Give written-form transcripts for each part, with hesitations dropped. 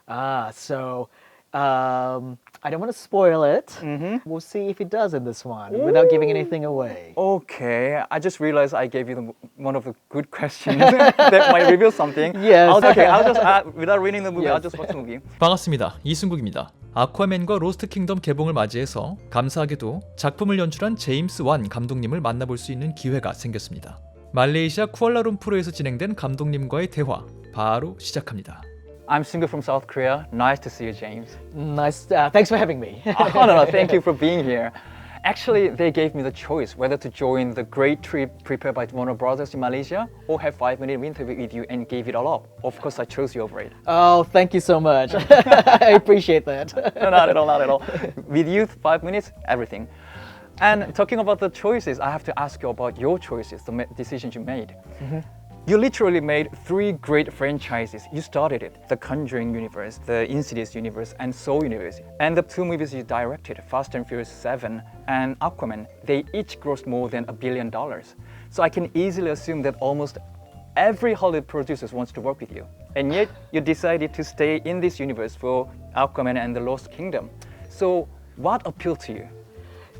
So I don't want to spoil it. We'll see if he does in this one without giving anything away. Okay, I just realized I gave you one of the good questions that might reveal something. Yes. I'll just without reading the movie, I'll just watch the movie. 반갑습니다. 이승국입니다. 아쿠아맨과 로스트 킹덤 개봉을 맞이해서 감사하게도 작품을 연출한 제임스 완 감독님을 만나볼 수 있는 기회가 생겼습니다. 말레이시아 쿠알라룸푸르에서 진행된 감독님과의 대화 바로 시작합니다. I'm Singu from South Korea. Nice to see you, James. Nice. Thanks for having me. Oh, no, thank you for being here. Actually, they gave me the choice whether to join the great trip prepared by Warner Brothers in Malaysia or have 5-minute interview with you and gave it all up. Of course, I chose you over it. Oh, thank you so much. I appreciate that. No, not at all, not at all. With you, 5 minutes, everything. And talking about the choices, I have to ask you about your choices, the decisions you made. You literally made 3 great franchises. You started it, the Conjuring universe, the Insidious universe, and Soul universe. And the 2 movies you directed, Fast and Furious 7 and Aquaman, they each grossed more than $1 billion. So I can easily assume that almost every Hollywood producer wants to work with you. And yet you decided to stay in this universe for Aquaman and the Lost Kingdom. So what appealed to you?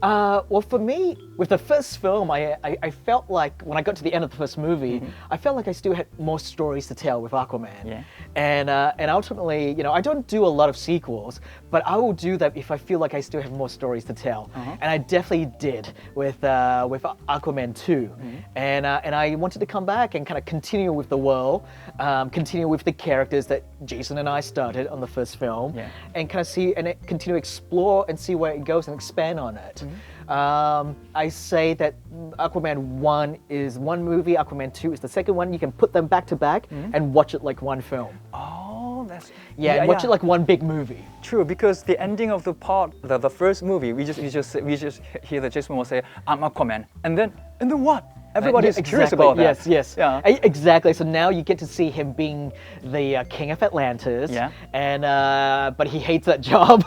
Well, for me, with the first film, I felt like when I got to the end of the first movie, I felt like I still had more stories to tell with Aquaman. Yeah. And ultimately, you know, I don't do a lot of sequels, but I will do that if I feel like I still have more stories to tell. And I definitely did with Aquaman 2. And I wanted to come back and kind of continue with the world, continue with the characters that Jason and I started on the first film, and kind of see and continue to explore and see where it goes and expand on it. I say that Aquaman 1 is one movie, Aquaman 2 is the second one. You can put them back to back and watch it like one film. Oh, that's... And watch it like one big movie. True, because the ending of the first movie, we just hear the Jason Momoa say, "I'm Aquaman," and then what? Everybody's curious about that. Yes. Yeah. Exactly. So now you get to see him being the king of Atlantis. Yeah. And but he hates that job,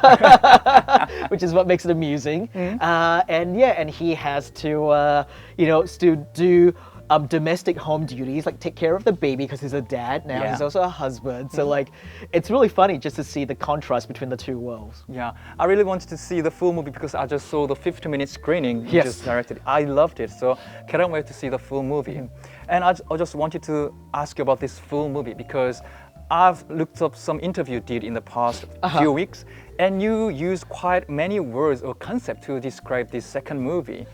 which is what makes it amusing. And he has to still do domestic home duties, like take care of the baby because he's a dad now. He's also a husband. So like, it's really funny just to see the contrast between the two worlds. Yeah, I really wanted to see the full movie because I just saw the 50-minute screening you just directed. I loved it, so can't wait to see the full movie. And I just wanted to ask you about this full movie because I've looked up some interview you did in the past few weeks, and you used quite many words or concepts to describe this second movie.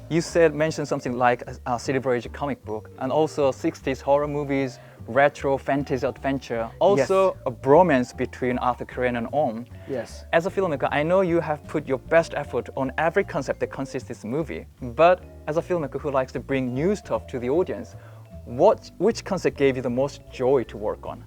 You mentioned something like a Silver Age comic book, and also 60s horror movies, retro fantasy adventure, also a bromance between Arthur Curry and Om. Yes. As a filmmaker, I know you have put your best effort on every concept that consists this movie, but as a filmmaker who likes to bring new stuff to the audience, which concept gave you the most joy to work on?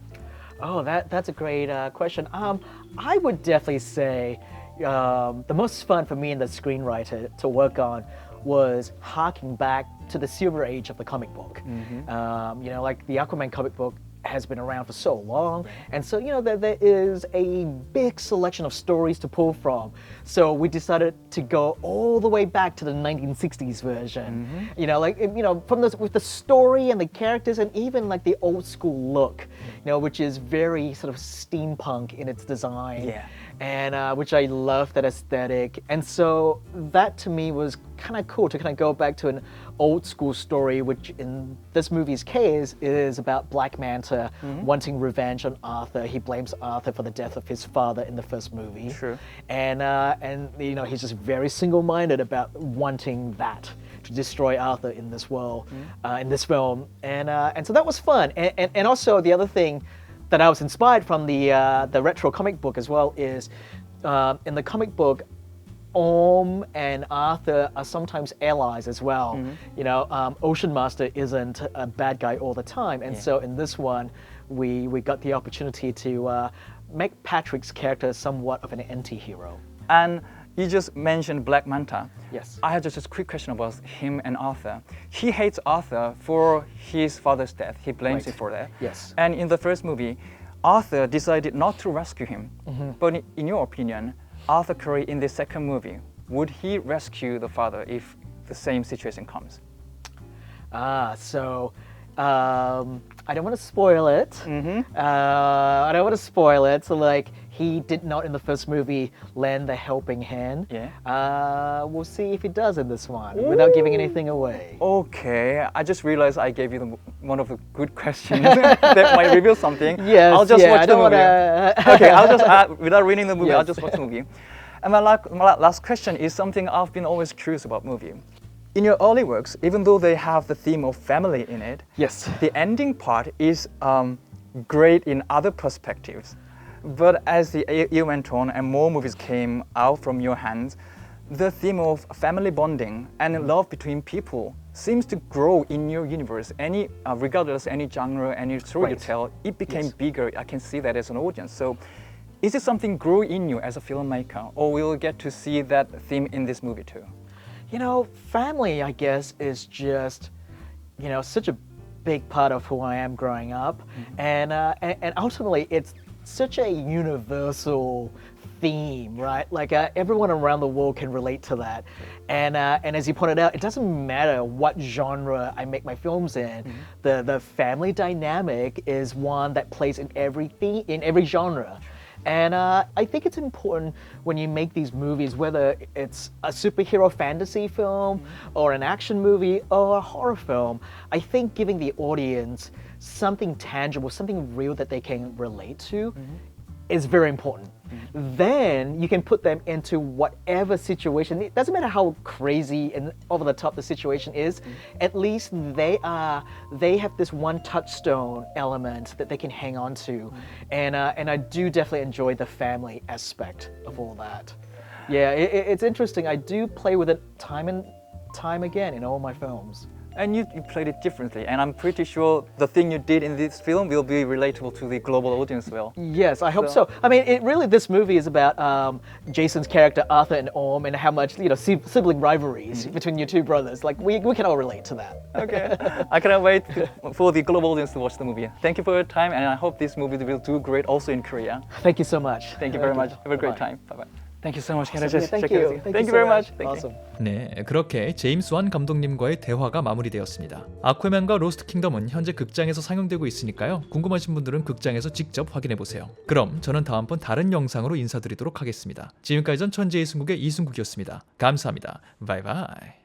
Oh, that's a great question. I would definitely say the most fun for me and the screenwriter to work on was harking back to the Silver Age of the comic book. Like the Aquaman comic book has been around for so long, and so there is a big selection of stories to pull from. So we decided to go all the way back to the 1960s version. With the story and the characters, and even like the old school look, which is very sort of steampunk in its design. And which I love that aesthetic. And so that to me was kind of cool to kind of go back to an old school story, which in this movie's case is about Black Manta wanting revenge on Arthur. He blames Arthur for the death of his father in the first movie. True. And he's just very single-minded about wanting that to destroy Arthur in this world, in this film. And so that was fun. And also the other thing that I was inspired from the retro comic book as well is in the comic book, Om and Arthur are sometimes allies as well. Ocean Master isn't a bad guy all the time, and so in this one, we got the opportunity to make Patrick's character somewhat of an anti-hero. And you just mentioned Black Manta. Yes. I had just a quick question about him and Arthur. He hates Arthur for his father's death. He blames him for that. Yes. And in the first movie, Arthur decided not to rescue him. But in your opinion, Arthur Curry in the second movie, would he rescue the father if the same situation comes? So I don't want to spoil it. I don't want to spoil it. So like, he did not in the first movie lend the helping hand. Yeah. We'll see if he does in this one without giving anything away. Okay, I just realized I gave you one of the good questions that might reveal something. Yes, I'll just yeah, watch I the don't movie. wanna- Okay, I'll just without reading the movie, I'll Yes. just watch the movie. And my last question is something I've been always curious about movie. In your early works, even though they have the theme of family in it, Yes. the ending part is great in other perspectives. But as the year went on and more movies came out from your hands, the theme of family bonding and love between people seems to grow in your universe. Regardless any genre, any story you Right. tell, it became Yes. bigger. I can see that as an audience. So, is it something grow in you as a filmmaker, or will we get to see that theme in this movie too? You know, family, I guess, is just, such a big part of who I am growing up, and ultimately, it's such a universal theme, right? Like everyone around the world can relate to that, and as you pointed out, it doesn't matter what genre I make my films in. The family dynamic is one that plays in every genre. And I think it's important when you make these movies, whether it's a superhero fantasy film or an action movie or a horror film, I think giving the audience something tangible, something real that they can relate to is very important. Then you can put them into whatever situation. It doesn't matter how crazy and over the top the situation is. At least they have this one touchstone element that they can hang on to, and I do definitely enjoy the family aspect of all that. Yeah, it's interesting. I do play with it time and time again in all my films. And you played it differently, and I'm pretty sure the thing you did in this film will be relatable to the global audience as well. Yes, I hope so. I mean, this movie is about Jason's character Arthur and Orm, and how much sibling rivalries between your two brothers. Like we can all relate to that. Okay, I cannot wait for the global audience to watch the movie. Thank you for your time, and I hope this movie will do great also in Korea. Thank you so much. Thank you very much. Have a great Bye-bye. time. Bye bye. Thank you so much. Awesome. Yeah, thank you. Thank you very so much. Thank you. Awesome. 네, 그렇게 제임스 완 감독님과의 대화가 마무리되었습니다. 아쿠아맨과 로스트 킹덤은 현재 극장에서 상영되고 있으니까요. 궁금하신 분들은 극장에서 직접 확인해보세요. 그럼 저는 다음번 다른 영상으로 인사드리도록 하겠습니다. 지금까지 전 천재의 승국의 이승국이었습니다. 감사합니다. 바이바이.